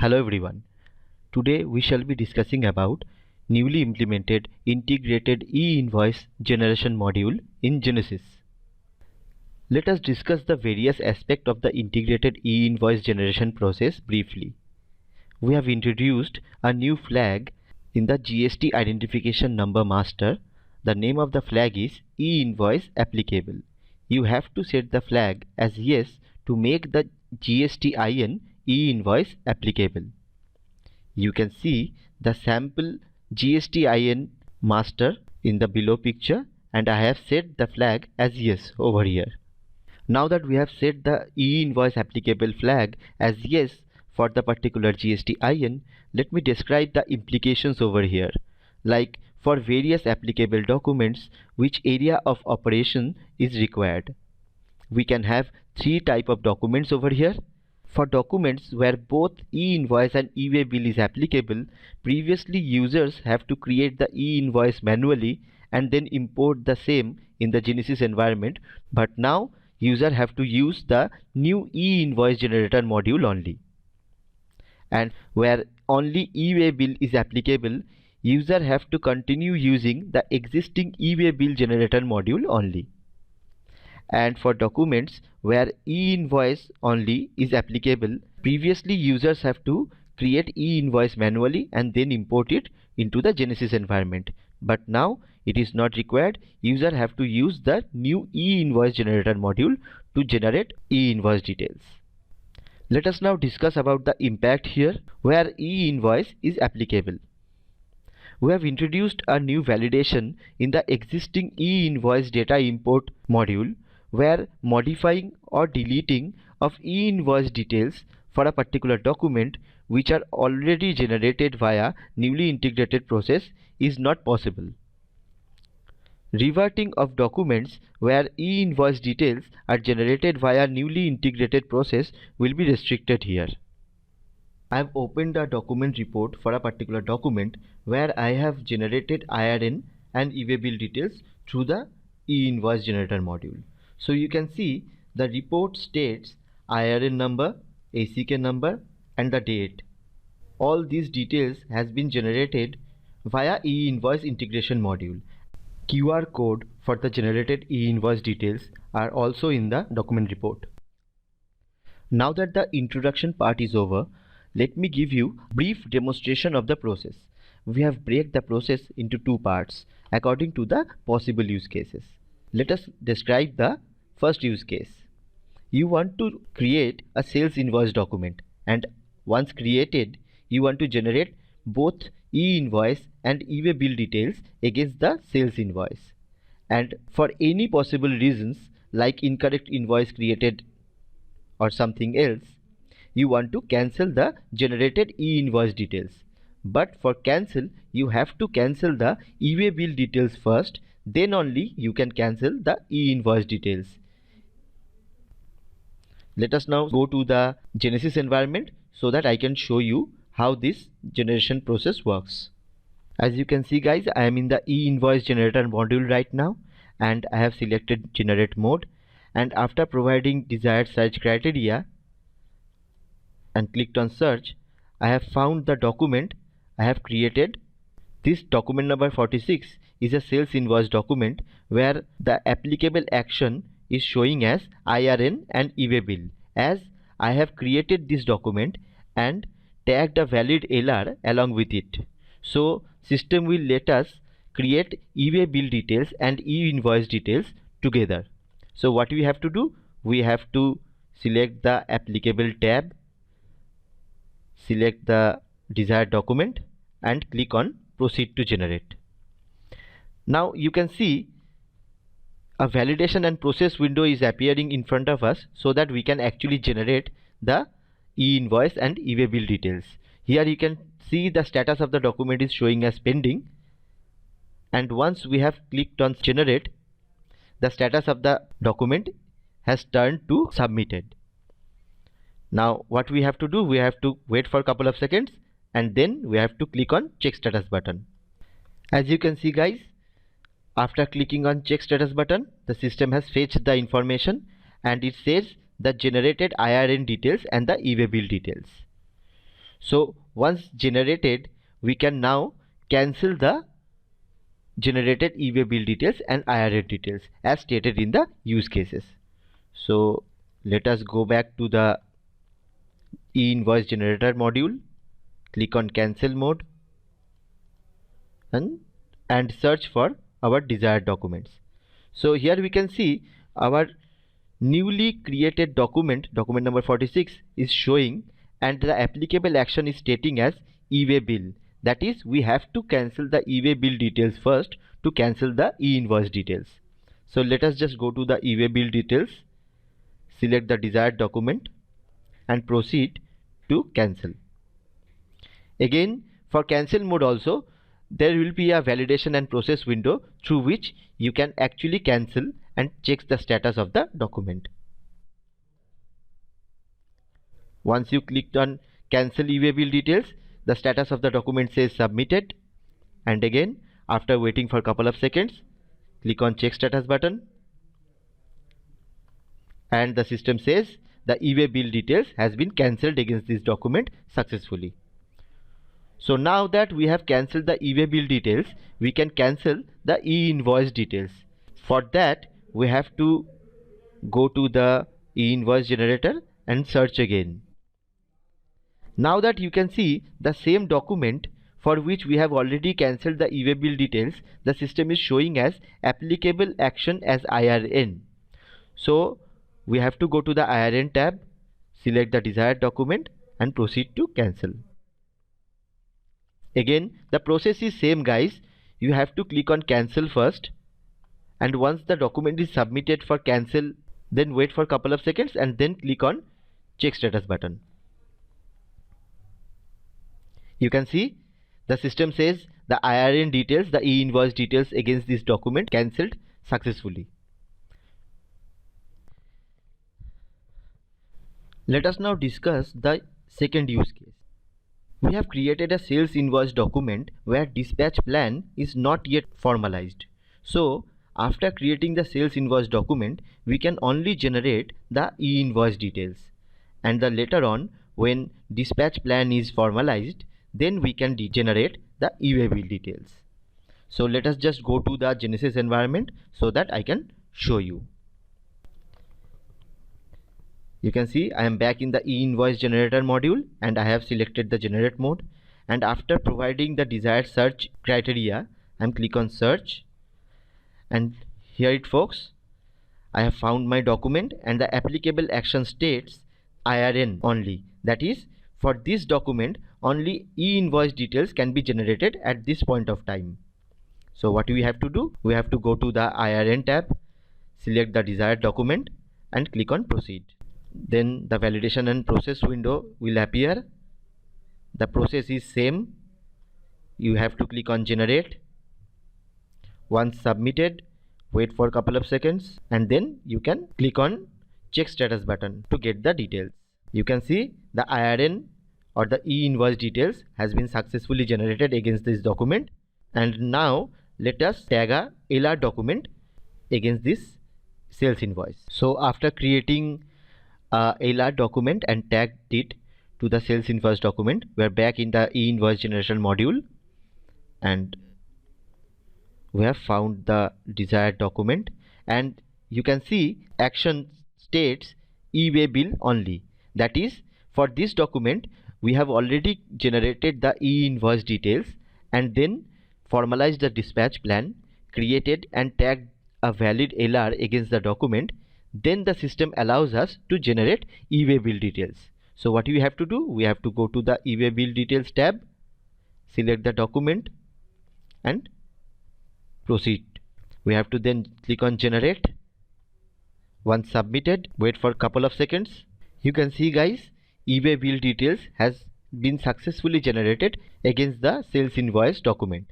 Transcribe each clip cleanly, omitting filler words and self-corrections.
Hello everyone. Today we shall be discussing about newly implemented integrated e-invoice generation module in Genesis. Let us discuss the various aspects of the integrated e-invoice generation process briefly. We have introduced a new flag in the GST identification number master. The name of the flag is e-invoice applicable. You have to set the flag as yes to make the GSTIN e-invoice applicable. You can see the sample GSTIN master in the below picture, and I have set the flag as yes over here. Now that we have set the e-invoice applicable flag as yes for the particular GSTIN, let me describe the implications over here. Like for various applicable documents, which area of operation is required. We can have three type of documents over here. For documents where both e-invoice and e-way bill is applicable, previously users have to create the e-invoice manually and then import the same in the Genesis environment, but now user have to use the new e-invoice generator module only. And where only e-way bill is applicable, user have to continue using the existing e-way bill generator module only. And for documents where e-invoice only is applicable, previously users have to create e-invoice manually and then import it into the Genesis environment. But now it is not required. User have to use the new e-invoice generator module to generate e-invoice details. Let us now discuss about the impact here where e-invoice is applicable. We have introduced a new validation in the existing e-invoice data import module where modifying or deleting of e-invoice details for a particular document which are already generated via newly integrated process is not possible. Reverting of documents where e-invoice details are generated via newly integrated process will be restricted here. I have opened a document report for a particular document where I have generated IRN and e-way bill details through the e-invoice generator module. So you can see the report states IRN number, ACK number and the date. All these details has been generated via e-invoice integration module. QR code for the generated e-invoice details are also in the document report. Now that the introduction part is over, let me give you a brief demonstration of the process. We have break the process into two parts according to the possible use cases. Let us describe the first use case. You want to create a sales invoice document, and once created, you want to generate both e-invoice and e-way bill details against the sales invoice. And for any possible reasons like incorrect invoice created or something else, you want to cancel the generated e-invoice details. But for cancel, you have to cancel the e-way bill details first, then only you can cancel the e-invoice details. Let us now go to the Genesis environment so that I can show you how this generation process works. As you can see guys, I am in the e-invoice generator module right now, and I have selected generate mode, and after providing desired search criteria and clicked on search, I have found the document I have created. This document number 46 is a sales invoice document where the applicable action is showing as IRN and e-way bill, as I have created this document and tagged a valid LR along with it. So system will let us create e-way bill details and e-invoice details together. So what we have to do? We have to select the applicable tab, select the desired document and click on proceed to generate. Now you can see a validation and process window is appearing in front of us so that we can actually generate the e-invoice and e-way bill details. Here you can see the status of the document is showing as pending, and once we have clicked on generate, the status of the document has turned to submitted. Now what we have to do, we have to wait for a couple of seconds and then we have to click on check status button. As you can see guys, after clicking on check status button, the system has fetched the information and it says the generated IRN details and the e-way bill details. So once generated, we can now cancel the generated e-way bill details and IRN details as stated in the use cases. So let us go back to the e-invoice generator module, click on cancel mode and search for our desired documents. So here we can see our newly created document number 46 is showing, and the applicable action is stating as e-way bill. That is, we have to cancel the e-way bill details first to cancel the e-invoice details. So let us just go to the e-way bill details, select the desired document and proceed to cancel. Again, for cancel mode also, there will be a validation and process window through which you can actually cancel and check the status of the document. Once you clicked on cancel e-way bill details, the status of the document says submitted, and again after waiting for a couple of seconds, click on check status button and the system says the e-way bill details has been cancelled against this document successfully. So now that we have cancelled the e-way bill details, we can cancel the e-invoice details. For that, we have to go to the e-invoice generator and search again. Now that you can see the same document for which we have already cancelled the e-way bill details, the system is showing as applicable action as IRN. So we have to go to the IRN tab, select the desired document and proceed to cancel. Again, the process is same guys. You have to click on cancel first, and once the document is submitted for cancel, then wait for a couple of seconds and then click on check status button. You can see the system says the IRN details, the e-invoice details against this document cancelled successfully. Let us now discuss the second use case. We have created a sales invoice document where dispatch plan is not yet formalized. So after creating the sales invoice document, we can only generate the e-invoice details, and the later on when dispatch plan is formalized, then we can generate the e-way bill details. So let us just go to the Genesis environment so that I can show you. You can see I am back in the e-invoice generator module and I have selected the generate mode, and after providing the desired search criteria, I am click on search, and here it folks, I have found my document and the applicable action states IRN only. That is, for this document only e-invoice details can be generated at this point of time. So what we have to do? We have to go to the IRN tab, select the desired document and click on proceed. Then the validation and process window will appear. The process is same. You have to click on generate. Once submitted, wait for a couple of seconds and then you can click on check status button to get the details. You can see the IRN or the e-invoice details has been successfully generated against this document, and now let us tag a LR document against this sales invoice. So after creating a LR document and tagged it to the sales invoice document, we are back in the e-invoice generation module and we have found the desired document, and you can see action states e-way bill only. That is, for this document we have already generated the e-invoice details and then formalized the dispatch plan, created and tagged a valid LR against the document. Then the system allows us to generate e-way bill details. So what we have to do? We have to go to the e-way bill details tab, select the document and proceed. We have to then click on generate. Once submitted, wait for a couple of seconds. You can see guys, e-way bill details has been successfully generated against the sales invoice document.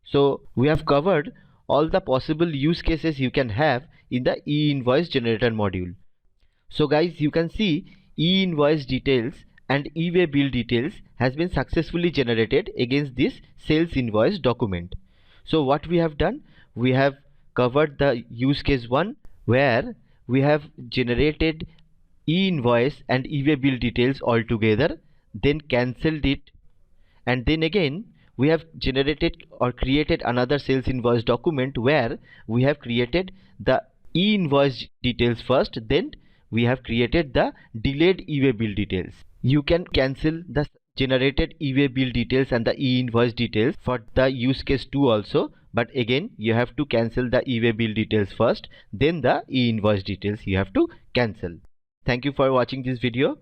So we have covered all the possible use cases you can have in the e-invoice generator module. So guys, you can see e-invoice details and e-way bill details has been successfully generated against this sales invoice document. So what we have done, we have covered the use case 1 where we have generated e-invoice and e-way bill details all together. then cancelled it, and then again we have generated or created another sales invoice document where we have created the e-invoice details first, then we have created the delayed e-way bill details. You can cancel the generated e-way bill details and the e-invoice details for the use case 2 also, but again you have to cancel the e-way bill details first, then the e-invoice details you have to cancel. Thank you for watching this video.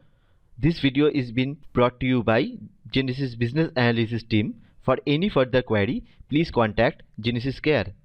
This video is been brought to you by Genesys Business Analysis team. For any further query, please contact Genesys Care.